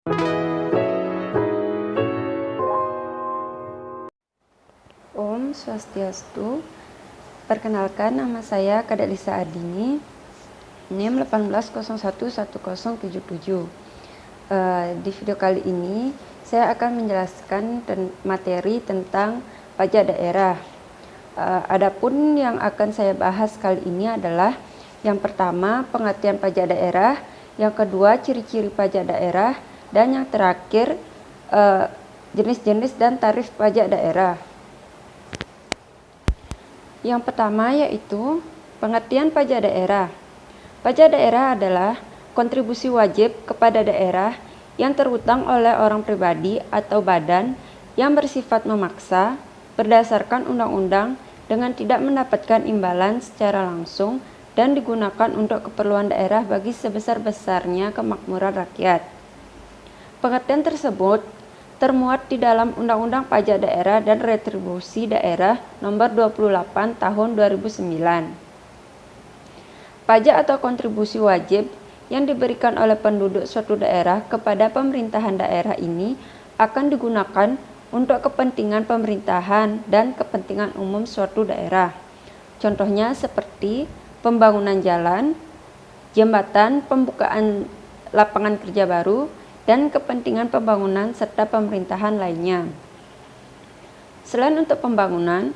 Om Swastiastu. Perkenalkan, nama saya Kadek Lisa Ardini, NIM 18011077. Di video kali ini saya akan menjelaskan materi tentang pajak daerah. Adapun yang akan saya bahas kali ini adalah yang pertama, pengertian pajak daerah, yang kedua, ciri-ciri pajak daerah, dan yang terakhir, jenis-jenis dan tarif pajak daerah. Yang pertama yaitu pengertian pajak daerah. Pajak daerah adalah kontribusi wajib kepada daerah yang terutang oleh orang pribadi atau badan yang bersifat memaksa berdasarkan undang-undang dengan tidak mendapatkan imbalan secara langsung dan digunakan untuk keperluan daerah bagi sebesar-besarnya kemakmuran rakyat. Pengertian tersebut termuat di dalam Undang-Undang Pajak Daerah dan Retribusi Daerah Nomor 28 Tahun 2009. Pajak atau kontribusi wajib yang diberikan oleh penduduk suatu daerah kepada pemerintahan daerah ini akan digunakan untuk kepentingan pemerintahan dan kepentingan umum suatu daerah. Contohnya seperti pembangunan jalan, jembatan, pembukaan lapangan kerja baru, dan kepentingan pembangunan serta pemerintahan lainnya. Selain untuk pembangunan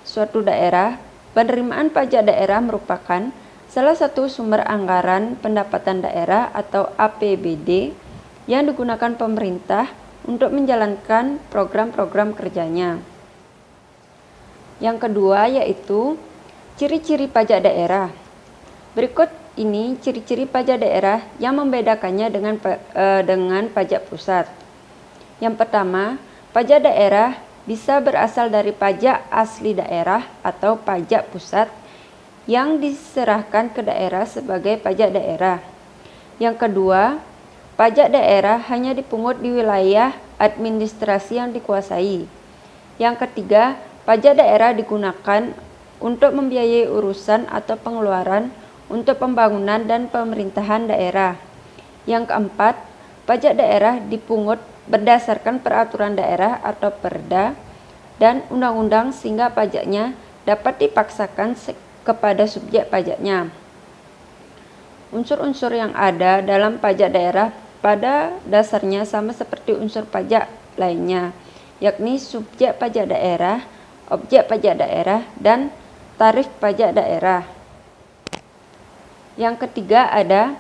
suatu daerah, penerimaan pajak daerah merupakan salah satu sumber anggaran pendapatan daerah atau APBD yang digunakan pemerintah untuk menjalankan program-program kerjanya. Yang kedua yaitu ciri-ciri pajak daerah. Berikut ini ciri-ciri pajak daerah yang membedakannya dengan pajak pusat. Yang pertama, pajak daerah bisa berasal dari pajak asli daerah atau pajak pusat yang diserahkan ke daerah sebagai pajak daerah. Yang kedua, pajak daerah hanya dipungut di wilayah administrasi yang dikuasai. Yang ketiga, pajak daerah digunakan untuk membiayai urusan atau pengeluaran untuk pembangunan dan pemerintahan daerah. Yang keempat, pajak daerah dipungut berdasarkan peraturan daerah atau perda dan undang-undang sehingga pajaknya dapat dipaksakan kepada subjek pajaknya. Unsur-unsur yang ada dalam pajak daerah pada dasarnya sama seperti unsur pajak lainnya, yakni subjek pajak daerah, objek pajak daerah, dan tarif pajak daerah. Yang ketiga ada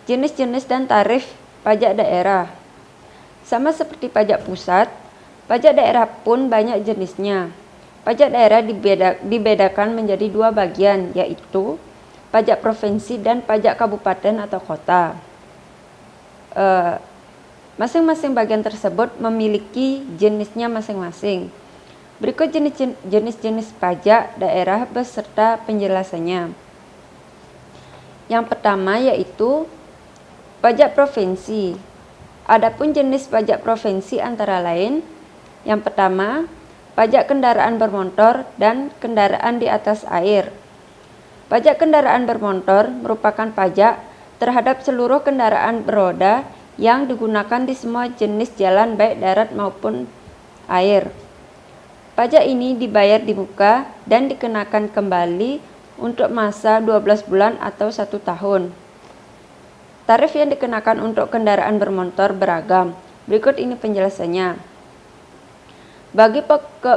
jenis-jenis dan tarif pajak daerah. Sama seperti pajak pusat, pajak daerah pun banyak jenisnya. Pajak daerah dibedakan menjadi dua bagian, yaitu pajak provinsi dan pajak kabupaten atau kota. Masing-masing bagian tersebut memiliki jenisnya masing-masing. Berikut jenis-jenis pajak daerah beserta penjelasannya. Yang pertama yaitu pajak provinsi. Adapun jenis pajak provinsi antara lain, yang pertama, pajak kendaraan bermotor dan kendaraan di atas air. Pajak kendaraan bermotor merupakan pajak terhadap seluruh kendaraan beroda yang digunakan di semua jenis jalan baik darat maupun air. Pajak ini dibayar di muka dan dikenakan kembali untuk masa 12 bulan atau 1 tahun. Tarif yang dikenakan untuk kendaraan bermotor beragam. Berikut ini penjelasannya.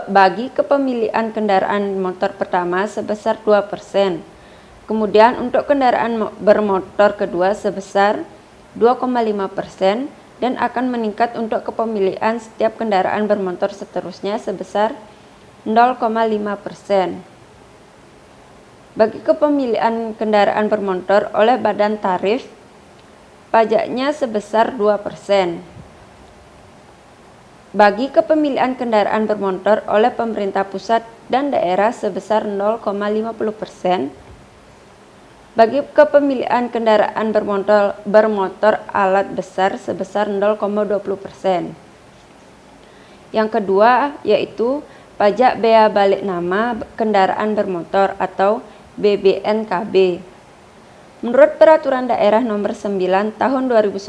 Bagi kepemilikan kendaraan motor pertama sebesar 2%. Kemudian untuk kendaraan bermotor kedua sebesar 2,5% dan akan meningkat untuk kepemilikan setiap kendaraan bermotor seterusnya sebesar 0,5%. Bagi kepemilikan kendaraan bermotor oleh badan tarif, pajaknya sebesar 2%. Bagi kepemilikan kendaraan bermotor oleh pemerintah pusat dan daerah sebesar 0,50%. Bagi kepemilikan kendaraan bermotor alat besar sebesar 0,20%. Yang kedua yaitu pajak bea balik nama kendaraan bermotor atau BBNKB. Menurut Peraturan Daerah Nomor 9 Tahun 2010,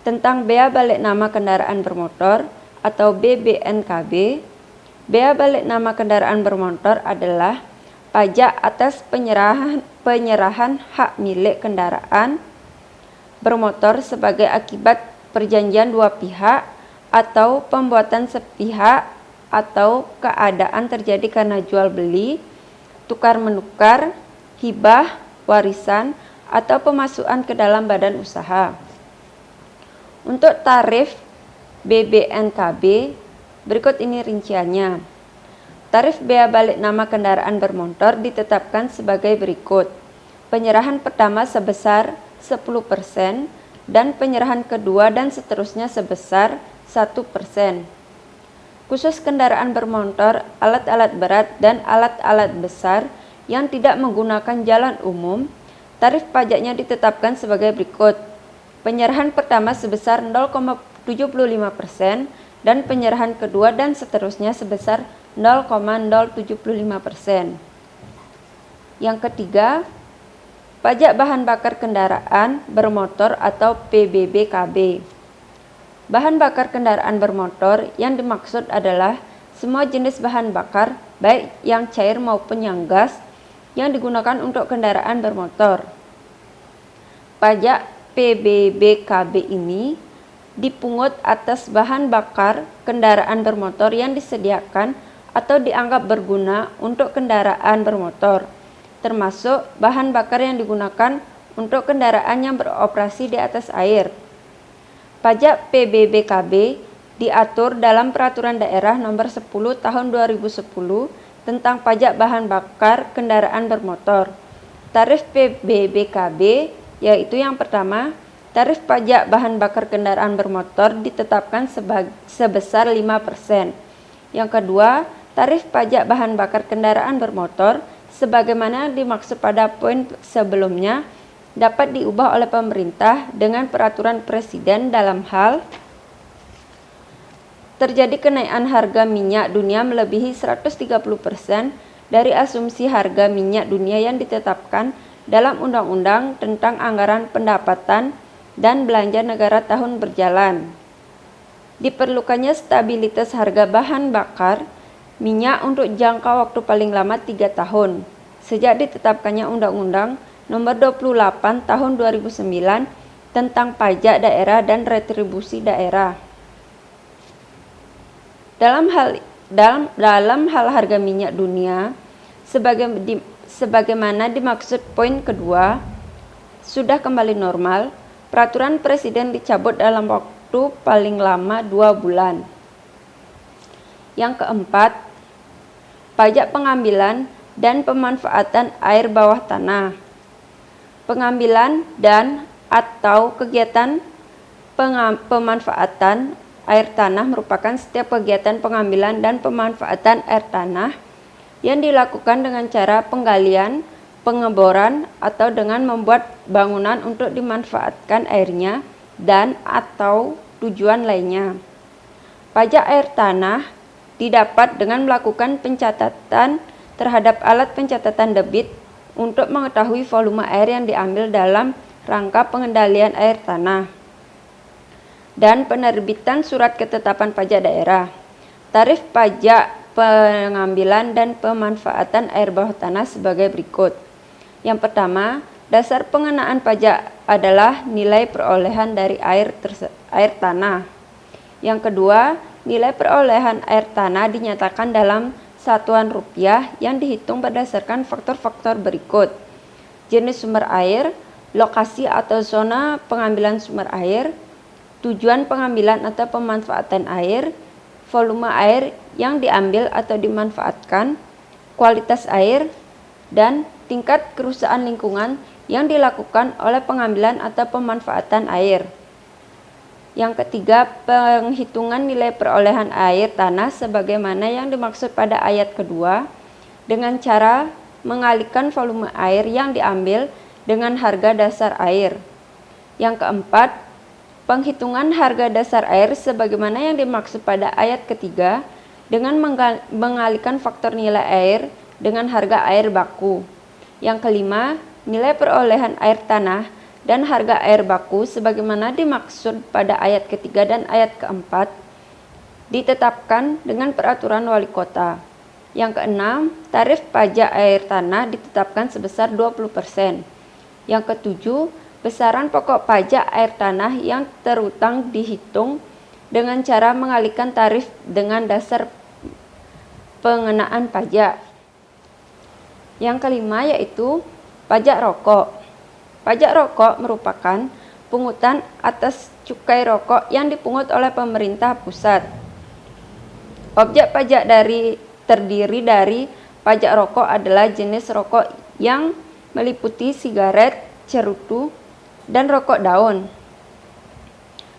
tentang bea balik nama kendaraan bermotor atau BBNKB. Bea balik nama kendaraan bermotor adalah pajak atas penyerahan hak milik kendaraan bermotor sebagai akibat perjanjian dua pihak atau pembuatan sepihak atau keadaan terjadi karena jual beli, tukar menukar, hibah, warisan, atau pemasukan ke dalam badan usaha. Untuk tarif BBNKB, berikut ini rinciannya. Tarif bea balik nama kendaraan bermotor ditetapkan sebagai berikut. Penyerahan pertama sebesar 10% dan penyerahan kedua dan seterusnya sebesar 1%. Khusus kendaraan bermotor, alat-alat berat, dan alat-alat besar yang tidak menggunakan jalan umum, tarif pajaknya ditetapkan sebagai berikut. Penyerahan pertama sebesar 0,75% dan penyerahan kedua dan seterusnya sebesar 0,075%. Yang ketiga, pajak bahan bakar kendaraan bermotor atau PBBKB. Bahan bakar kendaraan bermotor yang dimaksud adalah semua jenis bahan bakar, baik yang cair maupun yang gas, yang digunakan untuk kendaraan bermotor. Pajak PBBKB ini dipungut atas bahan bakar kendaraan bermotor yang disediakan atau dianggap berguna untuk kendaraan bermotor, termasuk bahan bakar yang digunakan untuk kendaraan yang beroperasi di atas air. Pajak PBBKB diatur dalam Peraturan Daerah Nomor 10 Tahun 2010 tentang pajak bahan bakar kendaraan bermotor. Tarif PBBKB yaitu yang pertama, tarif pajak bahan bakar kendaraan bermotor ditetapkan sebesar 5%. Yang kedua, tarif pajak bahan bakar kendaraan bermotor sebagaimana dimaksud pada poin sebelumnya dapat diubah oleh pemerintah dengan peraturan presiden dalam hal terjadi kenaikan harga minyak dunia melebihi 130% dari asumsi harga minyak dunia yang ditetapkan dalam Undang-Undang tentang Anggaran Pendapatan dan Belanja Negara tahun berjalan. Diperlukannya stabilitas harga bahan bakar minyak untuk jangka waktu paling lama 3 tahun, sejak ditetapkannya Undang-Undang Nomor 28 Tahun 2009 tentang Pajak Daerah dan Retribusi Daerah. Dalam hal harga minyak dunia, sebagaimana dimaksud poin kedua, sudah kembali normal, peraturan presiden dicabut dalam waktu paling lama 2 bulan. Yang keempat, pajak pengambilan dan pemanfaatan air bawah tanah. Pengambilan dan atau kegiatan pemanfaatan air tanah merupakan setiap kegiatan pengambilan dan pemanfaatan air tanah yang dilakukan dengan cara penggalian, pengeboran, atau dengan membuat bangunan untuk dimanfaatkan airnya dan atau tujuan lainnya. Pajak air tanah didapat dengan melakukan pencatatan terhadap alat pencatatan debit untuk mengetahui volume air yang diambil dalam rangka pengendalian air tanah dan penerbitan surat ketetapan pajak daerah. Tarif pajak pengambilan dan pemanfaatan air bawah tanah sebagai berikut. Yang pertama, dasar pengenaan pajak adalah nilai perolehan dari air tanah. Yang kedua, nilai perolehan air tanah dinyatakan dalam satuan rupiah yang dihitung berdasarkan faktor-faktor berikut: jenis sumber air, lokasi atau zona pengambilan sumber air, tujuan pengambilan atau pemanfaatan air, volume air yang diambil atau dimanfaatkan, kualitas air, dan tingkat kerusakan lingkungan yang dilakukan oleh pengambilan atau pemanfaatan air. Yang ketiga, penghitungan nilai perolehan air tanah sebagaimana yang dimaksud pada ayat kedua dengan cara mengalihkan volume air yang diambil dengan harga dasar air. Yang keempat, penghitungan harga dasar air sebagaimana yang dimaksud pada ayat ketiga dengan mengalihkan faktor nilai air dengan harga air baku. Yang kelima, nilai perolehan air tanah dan harga air baku sebagaimana dimaksud pada ayat ketiga dan ayat keempat ditetapkan dengan peraturan wali kota. Yang keenam, tarif pajak air tanah ditetapkan sebesar 20%. Yang ketujuh, besaran pokok pajak air tanah yang terutang dihitung dengan cara mengalihkan tarif dengan dasar pengenaan pajak. Yang kelima yaitu pajak rokok. Pajak rokok merupakan pungutan atas cukai rokok yang dipungut oleh pemerintah pusat. Objek pajak terdiri dari pajak rokok adalah jenis rokok yang meliputi sigaret, cerutu, dan rokok daun.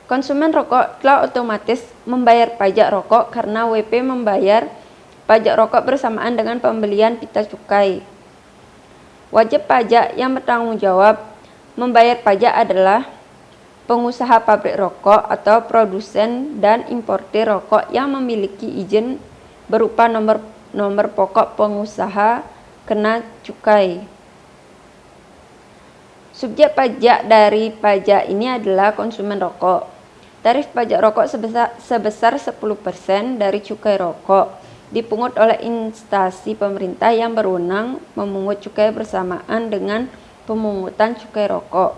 Konsumen rokok telah otomatis membayar pajak rokok karena WP membayar pajak rokok bersamaan dengan pembelian pita cukai. Wajib pajak yang bertanggung jawab membayar pajak adalah pengusaha pabrik rokok atau produsen dan importir rokok yang memiliki izin berupa nomor pokok pengusaha kena cukai. Subjek pajak dari pajak ini adalah konsumen rokok. Tarif pajak rokok sebesar 10% dari cukai rokok dipungut oleh instansi pemerintah yang berwenang memungut cukai bersamaan dengan pemungutan cukai rokok.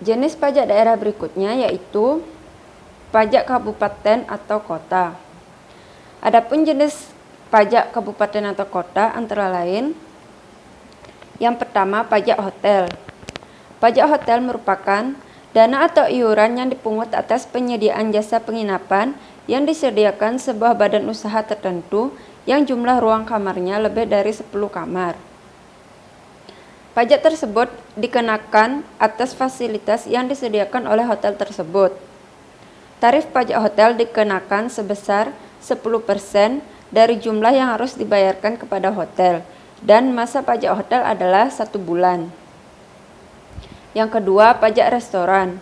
Jenis pajak daerah berikutnya yaitu pajak kabupaten atau kota. Adapun jenis pajak kabupaten atau kota antara lain, yang pertama pajak hotel. Pajak hotel merupakan dana atau iuran yang dipungut atas penyediaan jasa penginapan yang disediakan sebuah badan usaha tertentu yang jumlah ruang kamarnya lebih dari 10 kamar. Pajak tersebut dikenakan atas fasilitas yang disediakan oleh hotel tersebut. Tarif pajak hotel dikenakan sebesar 10% dari jumlah yang harus dibayarkan kepada hotel, dan masa pajak hotel adalah 1 bulan. Yang kedua, pajak restoran.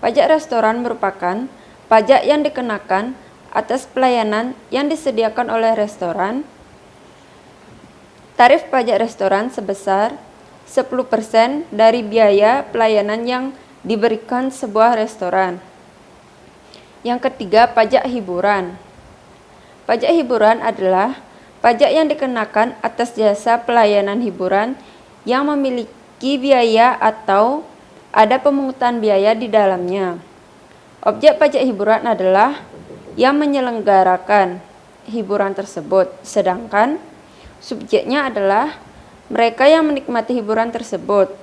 Pajak restoran merupakan pajak yang dikenakan atas pelayanan yang disediakan oleh restoran. Tarif pajak restoran sebesar 10% dari biaya pelayanan yang diberikan sebuah restoran. Yang ketiga, pajak hiburan. Pajak hiburan adalah pajak yang dikenakan atas jasa pelayanan hiburan yang memiliki biaya atau ada pemungutan biaya di dalamnya. Objek pajak hiburan adalah yang menyelenggarakan hiburan tersebut, sedangkan subjeknya adalah mereka yang menikmati hiburan tersebut.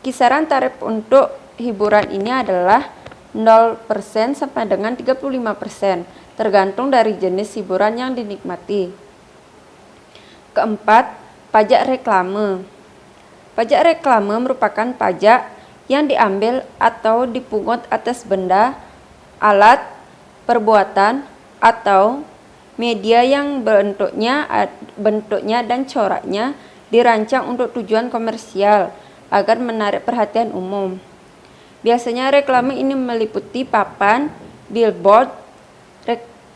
Kisaran tarif untuk hiburan ini adalah 0% sampai dengan 35%, tergantung dari jenis hiburan yang dinikmati. Keempat, pajak reklame. Pajak reklame merupakan pajak yang diambil atau dipungut atas benda, alat, perbuatan, atau media yang bentuknya dan coraknya dirancang untuk tujuan komersial agar menarik perhatian umum. Biasanya reklame ini meliputi papan, billboard,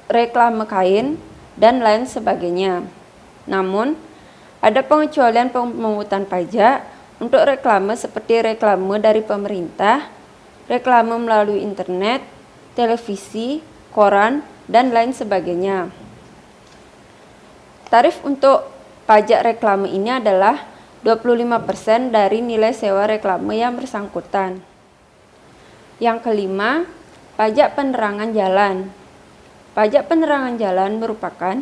reklame kain, dan lain sebagainya. Namun, ada pengecualian pemungutan pajak untuk reklame seperti reklame dari pemerintah, reklame melalui internet, televisi, koran, dan lain sebagainya. Tarif untuk pajak reklame ini adalah 25% dari nilai sewa reklame yang bersangkutan. Yang kelima, pajak penerangan jalan. Pajak penerangan jalan merupakan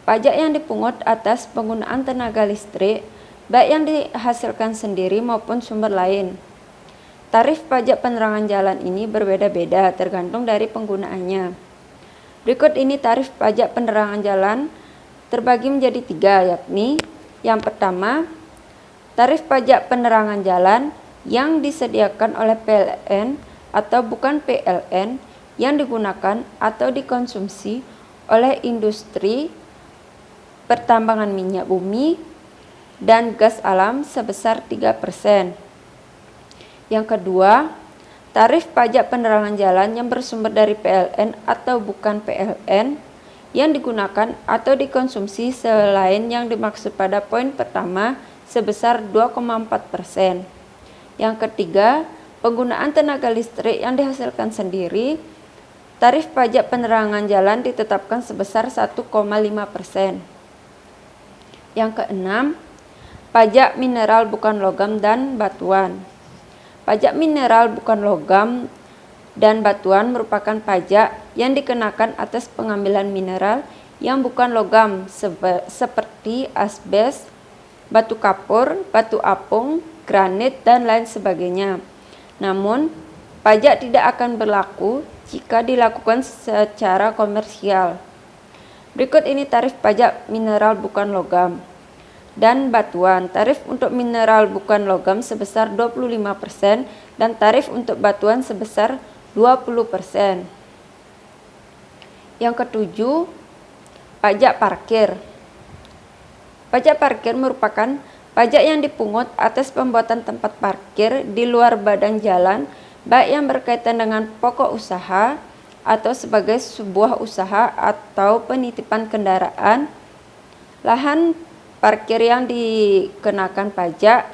pajak yang dipungut atas penggunaan tenaga listrik, baik yang dihasilkan sendiri maupun sumber lain. Tarif pajak penerangan jalan ini berbeda-beda tergantung dari penggunaannya. Berikut ini tarif pajak penerangan jalan terbagi menjadi 3, yakni yang pertama, tarif pajak penerangan jalan yang disediakan oleh PLN atau bukan PLN yang digunakan atau dikonsumsi oleh industri pertambangan minyak bumi dan gas alam sebesar 3%. Yang kedua, tarif pajak penerangan jalan yang bersumber dari PLN atau bukan PLN yang digunakan atau dikonsumsi selain yang dimaksud pada poin pertama sebesar 2,4%. Yang ketiga, penggunaan tenaga listrik yang dihasilkan sendiri. Tarif pajak penerangan jalan ditetapkan sebesar 1,5%. Yang keenam, pajak mineral bukan logam dan batuan. Pajak mineral bukan logam dan batuan merupakan pajak yang dikenakan atas pengambilan mineral yang bukan logam seperti asbes, batu kapur, batu apung, granit, dan lain sebagainya. Namun, pajak tidak akan berlaku jika dilakukan secara komersial. Berikut ini tarif pajak mineral bukan logam dan batuan. Tarif untuk mineral bukan logam sebesar 25% dan tarif untuk batuan sebesar 20%. Yang ketujuh, pajak parkir. Pajak parkir merupakan pajak yang dipungut atas pembuatan tempat parkir di luar badan jalan, baik yang berkaitan dengan pokok usaha atau sebagai sebuah usaha atau penitipan kendaraan. Lahan parkir yang dikenakan pajak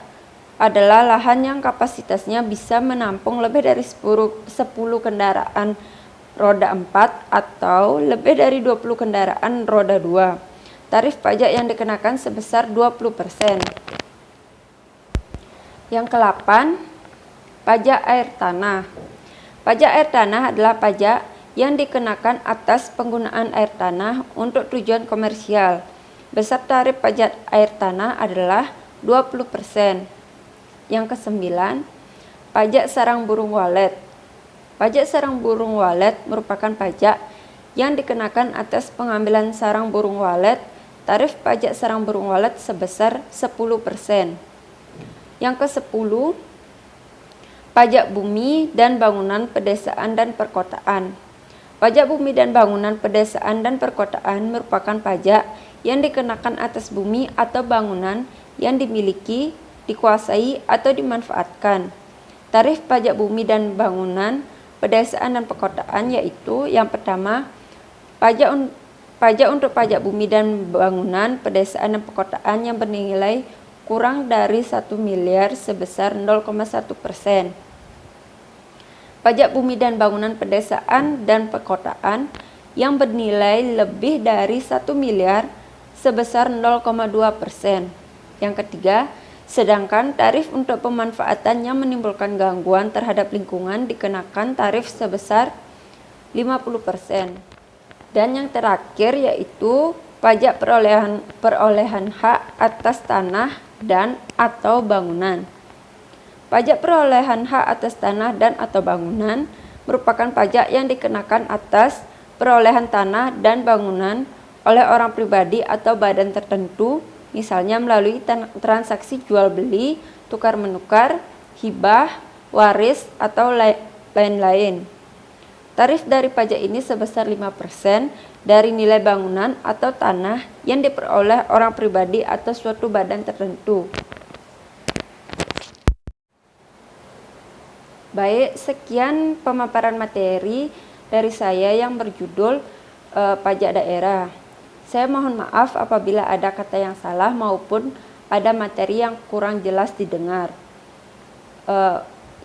adalah lahan yang kapasitasnya bisa menampung lebih dari 10 kendaraan roda 4 atau lebih dari 20 kendaraan roda 2. Tarif pajak yang dikenakan sebesar 20%. Yang ke-8, pajak air tanah. Pajak air tanah adalah pajak yang dikenakan atas penggunaan air tanah untuk tujuan komersial. Besar tarif pajak air tanah adalah 20%. Yang ke-9, pajak sarang burung walet. Pajak sarang burung walet merupakan pajak yang dikenakan atas pengambilan sarang burung walet. Tarif pajak sarang burung walet sebesar 10%. Yang ke-10, pajak bumi dan bangunan pedesaan dan perkotaan. Pajak bumi dan bangunan pedesaan dan perkotaan merupakan pajak yang dikenakan atas bumi atau bangunan yang dimiliki, dikuasai, atau dimanfaatkan. Tarif pajak bumi dan bangunan pedesaan dan perkotaan yaitu yang pertama, pajak untuk pajak bumi dan bangunan pedesaan dan perkotaan yang bernilai kurang dari 1 miliar sebesar 0,1%. Pajak bumi dan bangunan pedesaan dan perkotaan yang bernilai lebih dari 1 miliar sebesar 0,2%. Yang ketiga, sedangkan tarif untuk pemanfaatan yang menimbulkan gangguan terhadap lingkungan dikenakan tarif sebesar 50%. Dan yang terakhir yaitu pajak perolehan hak atas tanah dan atau bangunan. Pajak perolehan hak atas tanah dan atau bangunan merupakan pajak yang dikenakan atas perolehan tanah dan bangunan oleh orang pribadi atau badan tertentu, misalnya melalui transaksi jual beli, tukar menukar, hibah, waris, atau lain-lain. Tarif dari pajak ini sebesar 5% dari nilai bangunan atau tanah yang diperoleh orang pribadi atau suatu badan tertentu. Baik, sekian pemaparan materi dari saya yang berjudul pajak daerah. Saya mohon maaf apabila ada kata yang salah maupun ada materi yang kurang jelas didengar.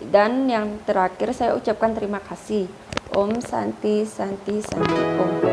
Dan yang terakhir saya ucapkan terima kasih. Om Santi Santi Santi Om.